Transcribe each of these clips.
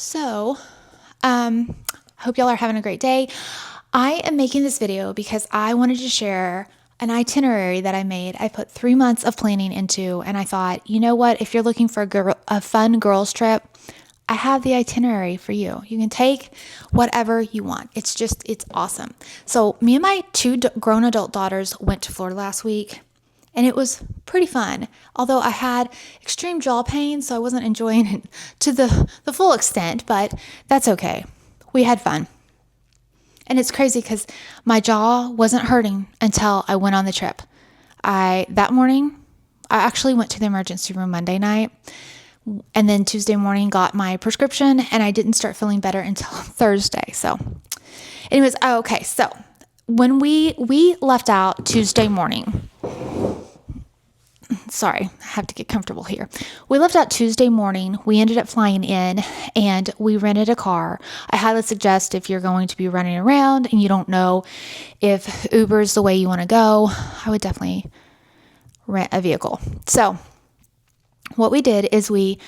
So, um, hope y'all are having a great day. I am making this video because I wanted to share an itinerary that I made. I put 3 months of planning into, and I thought, you know what? If you're looking for a fun girls trip, I have the itinerary for you. You can take whatever you want. It's awesome. So me and my two grown adult daughters went to Florida last week, and it was pretty fun. Although I had extreme jaw pain, so I wasn't enjoying it to the full extent, but that's okay. We had fun. And it's crazy because my jaw wasn't hurting until I went on the trip. That morning, I actually went to the emergency room Monday night, and then Tuesday morning got my prescription, and I didn't start feeling better until Thursday. So anyways, okay. So when we left out Tuesday morning, sorry, I have to get comfortable here. We left out Tuesday morning. We ended up flying in and we rented a car. I highly suggest if you're going to be running around and you don't know if Uber is the way you want to go, I would definitely rent a vehicle. So what we did is we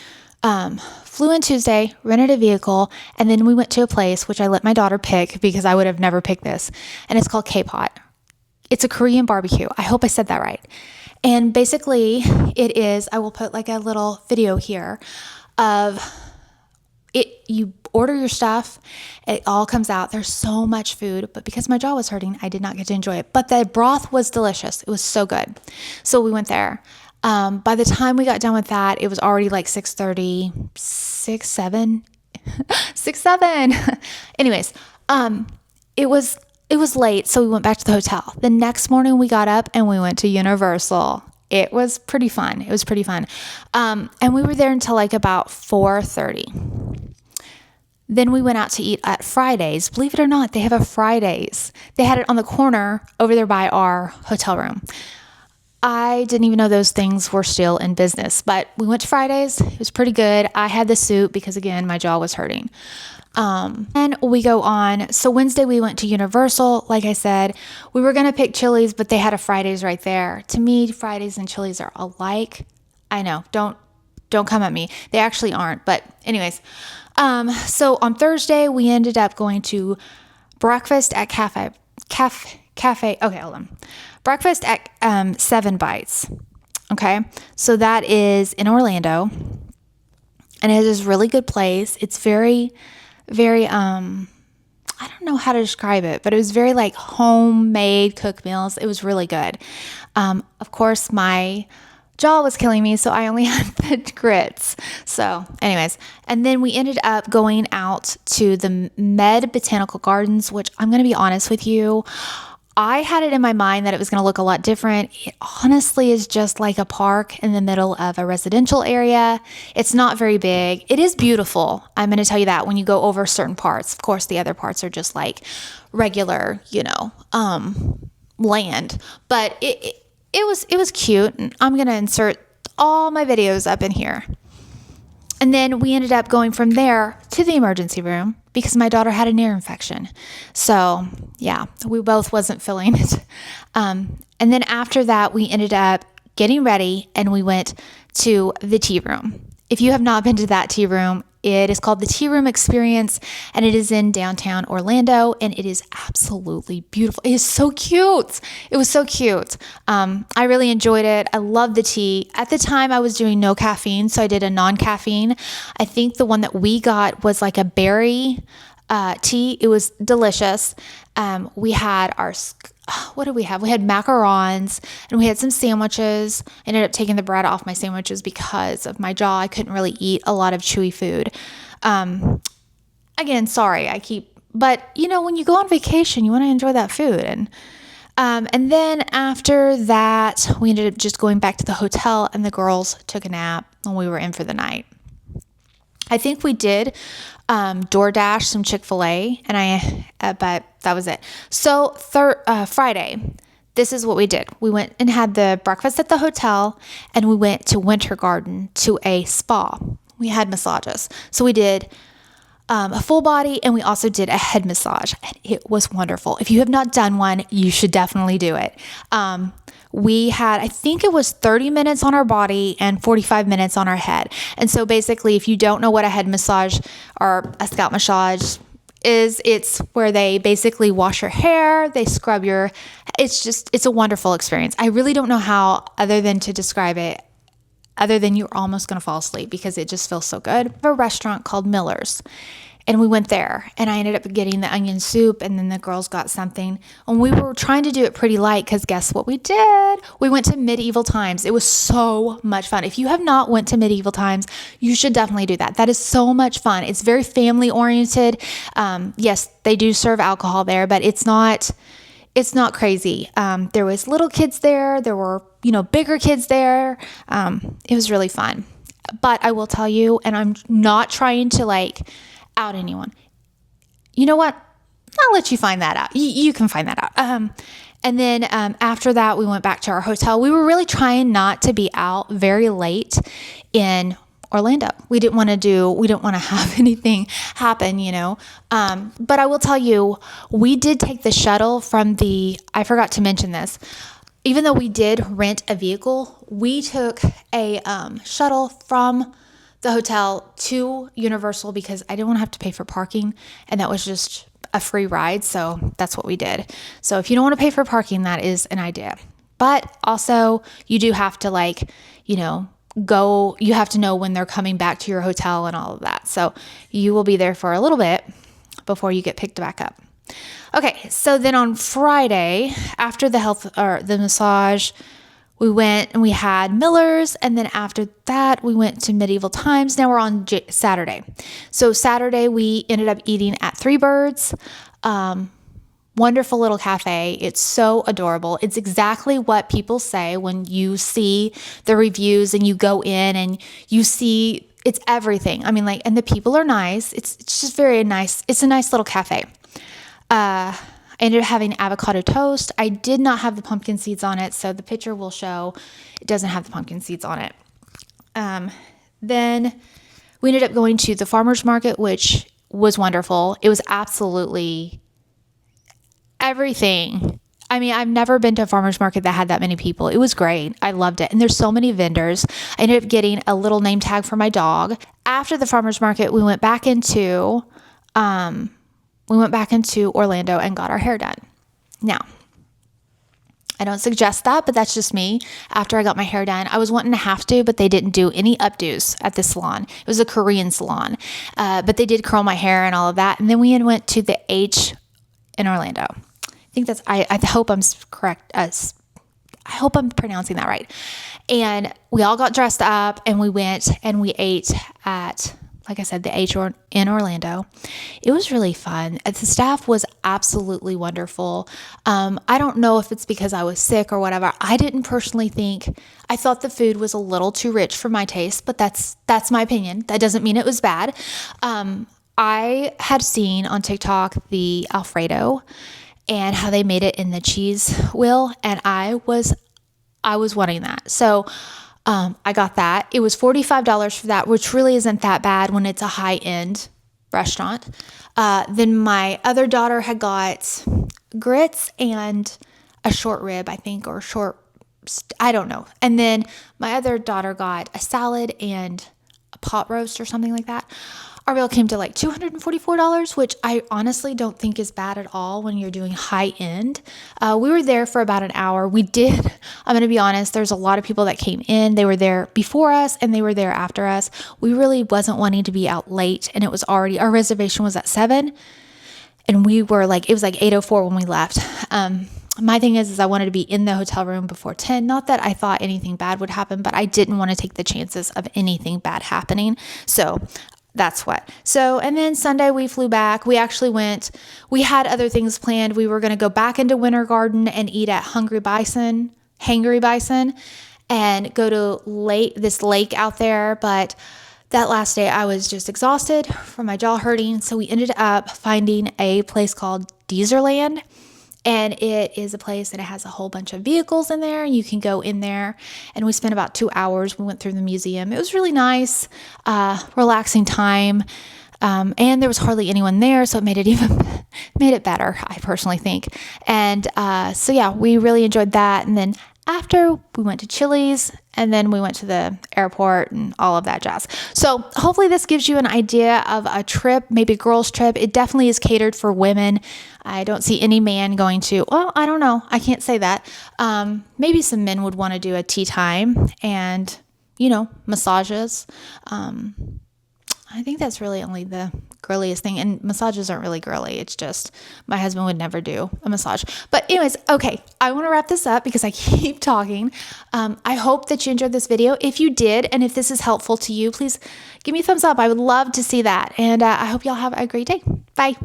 flew in Tuesday, rented a vehicle, and then we went to a place which I let my daughter pick because I would have never picked this. And it's called K-Pot. It's a Korean barbecue. I hope I said that right. And basically it is, I will put like a little video here of it. You order your stuff, it all comes out. There's so much food, but because my jaw was hurting, I did not get to enjoy it. But the broth was delicious. It was so good. So we went there. By the time we got done with that, it was already like 6:30, 6, 7. Anyways, it was late, so we went back to the hotel. The next morning we got up and we went to Universal. It was pretty fun. And we were there until like about 4:30. Then we went out to eat at Fridays. Believe it or not, they have a Fridays. They had it on the corner over there by our hotel room. I didn't even know those things were still in business, but we went to Fridays. It was pretty good. I had the soup because again, my jaw was hurting. And we go on. So Wednesday we went to Universal. Like I said, we were going to pick Chili's, but they had a Fridays right there. To me, Fridays and Chili's are alike. I know. Don't come at me. They actually aren't. But anyways, so on Thursday we ended up going to breakfast at cafe. Okay, hold on. Breakfast at, 7 Bites. Okay. So that is in Orlando, and it is a really good place. It's very, I don't know how to describe it, but it was very like homemade cooked meals. It was really good. Of course, my jaw was killing me, so I only had the grits. So anyways, and then we ended up going out to the Med Botanical Gardens, which I'm going to be honest with you, I had it in my mind that it was going to look a lot different. It honestly is just like a park in the middle of a residential area. It's not very big. It is beautiful. I'm going to tell you that when you go over certain parts. Of course, the other parts are just like regular, land. But it was cute. And I'm going to insert all my videos up in here. And then we ended up going from there to the emergency room because my daughter had an ear infection. So yeah, we both wasn't feeling it. And then after that, we ended up getting ready and we went to the tea room. If you have not been to that tea room, it is called the Tea Room Experience, and it is in downtown Orlando, and it is absolutely beautiful. It is so cute. It was so cute. I really enjoyed it. I love the tea. At the time, I was doing no caffeine, so I did a non-caffeine. I think the one that we got was like a berry tea. It was delicious. We had what did we have? We had macarons and we had some sandwiches. I ended up taking the bread off my sandwiches because of my jaw. I couldn't really eat a lot of chewy food. Again, sorry, but when you go on vacation, you want to enjoy that food. And then after that, we ended up just going back to the hotel and the girls took a nap when we were in for the night. I think we did DoorDash some Chick-fil-A, but that was it. So Friday, this is what we did. We went and had the breakfast at the hotel, and we went to Winter Garden to a spa. We had massages. So we did a full body, and we also did a head massage, and it was wonderful. If you have not done one, you should definitely do it. we had, I think it was 30 minutes on our body and 45 minutes on our head. And so basically, if you don't know what a head massage or a scalp massage is, it's where they basically wash your hair, they scrub your, it's a wonderful experience. I really don't know how other than to describe it, other than you're almost going to fall asleep because it just feels so good. We have a restaurant called Miller's, and we went there, and I ended up getting the onion soup, and then the girls got something, and we were trying to do it pretty light because guess what we did? We went to Medieval Times. It was so much fun. If you have not went to Medieval Times, you should definitely do that. That is so much fun. It's very family oriented. Yes, they do serve alcohol there, but it's not crazy. There was little kids there. There were, bigger kids there. It was really fun. But I will tell you, and I'm not trying to out anyone. You know what? I'll let you find that out. You can find that out. And then after that, we went back to our hotel. We were really trying not to be out very late in Orlando. We didn't want to have anything happen, But I will tell you, we did take the shuttle I forgot to mention this. Even though we did rent a vehicle, we took a shuttle from the hotel to Universal because I didn't want to have to pay for parking, and that was just a free ride. So that's what we did. So if you don't want to pay for parking, that is an idea. But also you do have to you have to know when they're coming back to your hotel and all of that. So you will be there for a little bit before you get picked back up. Okay. So then on Friday, after the massage, we went and we had Miller's, and then after that, we went to Medieval Times. Now we're on Saturday. So Saturday, we ended up eating at Three Birds. Wonderful little cafe. It's so adorable. It's exactly what people say when you see the reviews and you go in and you see it's everything. I mean, and the people are nice. It's just very nice. It's a nice little cafe. I ended up having avocado toast. I did not have the pumpkin seeds on it, so the picture will show it doesn't have the pumpkin seeds on it. Then we ended up going to the farmer's market, which was wonderful. It was absolutely everything. I mean, I've never been to a farmer's market that had that many people. It was great. I loved it. And there's so many vendors. I ended up getting a little name tag for my dog. After the farmer's market, we went back into Orlando and got our hair done. Now, I don't suggest that, but that's just me. After I got my hair done, I was wanting to have to, but they didn't do any updos at the salon. It was a Korean salon, but they did curl my hair and all of that. And then we went to the H in Orlando. I think I hope I'm correct. I hope I'm pronouncing that right. And we all got dressed up and we went and we ate at, like I said, the H in Orlando. It was really fun. The staff was absolutely wonderful. I don't know if it's because I was sick or whatever. I didn't personally think, I thought the food was a little too rich for my taste, but that's my opinion. That doesn't mean it was bad. I had seen on TikTok the Alfredo and how they made it in the cheese wheel, and I was wanting that. So I got that. It was $45 for that, which really isn't that bad when it's a high-end restaurant. Then my other daughter had got grits and a short rib, I think, or I don't know. And then my other daughter got a salad and a pot roast or something like that. Our bill came to like $244, which I honestly don't think is bad at all when you're doing high end. We were there for about an hour. I'm going to be honest, there's a lot of people that came in. They were there before us and they were there after us. We really wasn't wanting to be out late, and our reservation was at 7, and we were it was like 8:04 when we left. My thing is I wanted to be in the hotel room before 10. Not that I thought anything bad would happen, but I didn't want to take the chances of anything bad happening. So that's what. So, and then Sunday we flew back. We had other things planned. We were going to go back into Winter Garden and eat at Hangry Bison, and go to this lake out there. But that last day I was just exhausted from my jaw hurting. So we ended up finding a place called Deezerland. And it is a place that has a whole bunch of vehicles in there. You can go in there. And we spent about 2 hours. We went through the museum. It was really nice, relaxing time. And there was hardly anyone there, so it made it better, I personally think. And so yeah, we really enjoyed that. And then after, we went to Chili's, and then we went to the airport and all of that jazz. So hopefully this gives you an idea of a trip, maybe a girls' trip. It definitely is catered for women. I don't see any man going to, well, I don't know. I can't say that. Maybe some men would want to do a tea time and, massages. I think that's really only the girliest thing. And massages aren't really girly. It's just my husband would never do a massage. But anyways, okay, I want to wrap this up because I keep talking. I hope that you enjoyed this video. If you did, and if this is helpful to you, please give me a thumbs up. I would love to see that. And I hope y'all have a great day. Bye.